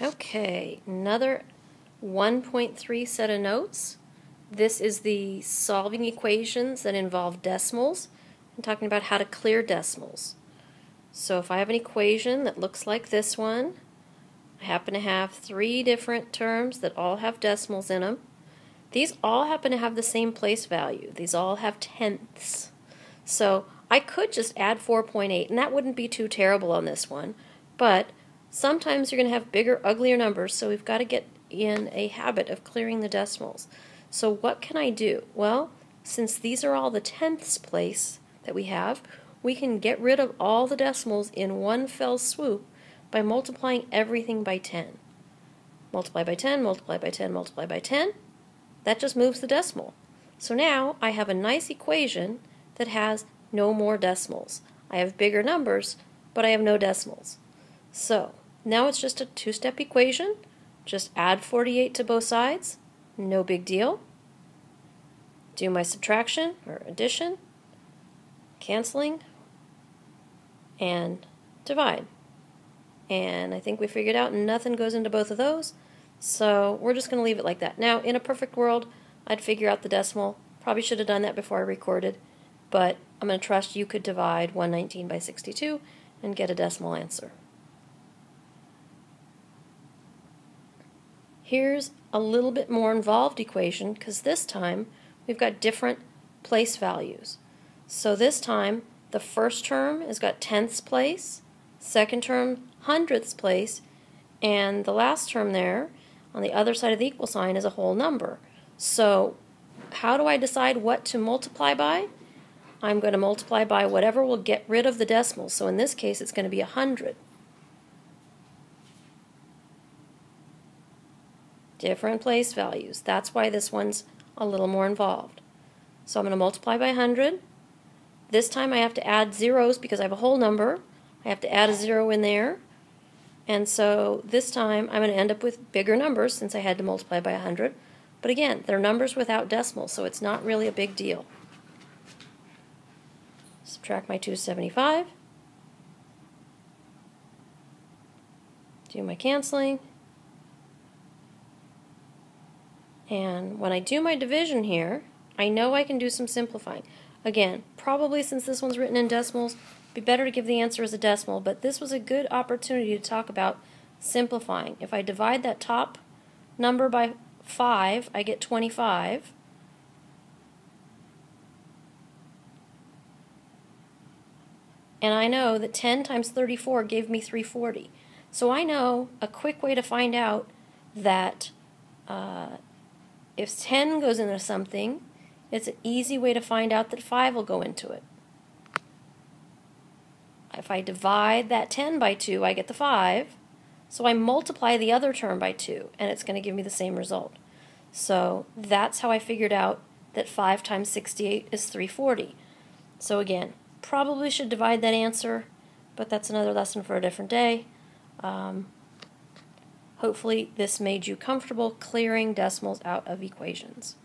Okay, another 1.3 set of notes. This is the solving equations that involve decimals and talking about how to clear decimals. So if I have an equation that looks like this one, I happen to have three different terms that all have decimals in them. These all happen to have the same place value. These all have tenths. So I could just add 4.8, and that wouldn't be too terrible on this one, but sometimes you're going to have bigger, uglier numbers, so we've got to get in a habit of clearing the decimals. So what can I do? Well, since these are all the tenths place that we have, we can get rid of all the decimals in one fell swoop by multiplying everything by 10. Multiply by 10, multiply by 10, multiply by 10. That just moves the decimal. So now I have a nice equation that has no more decimals. I have bigger numbers, but I have no decimals. So now it's just a two-step equation. Just add 48 to both sides. No big deal. Do my subtraction or addition, canceling, and divide. And I think we figured out nothing goes into both of those. So we're just going to leave it like that. Now, in a perfect world, I'd figure out the decimal. Probably should have done that before I recorded, but I'm going to trust you could divide 119 by 62 and get a decimal answer. Here's a little bit more involved equation because this time we've got different place values. So this time the first term has got tenths place, second term hundredths place, and the last term there on the other side of the equal sign is a whole number. So how do I decide what to multiply by? I'm going to multiply by whatever will get rid of the decimals. So in this case it's going to be 100. Different place values. That's why this one's a little more involved. So I'm going to multiply by 100. This time I have to add zeros because I have a whole number. I have to add a 0 in there. And so this time I'm going to end up with bigger numbers since I had to multiply by 100. But again, they're numbers without decimals, so it's not really a big deal. Subtract my 275. Do my canceling. And when I do my division here, I know I can do some simplifying. Again, probably since this one's written in decimals, it'd be better to give the answer as a decimal, but this was a good opportunity to talk about simplifying. If I divide that top number by 5, I get 25. And I know that 10 times 34 gave me 340. So I know a quick way to find out that if 10 goes into something, it's an easy way to find out that 5 will go into it. If I divide that 10 by 2, I get the 5. So I multiply the other term by 2, and it's going to give me the same result. So that's how I figured out that 5 times 68 is 340. So again, probably should divide that answer, but that's another lesson for a different day. Hopefully this made you comfortable clearing decimals out of equations.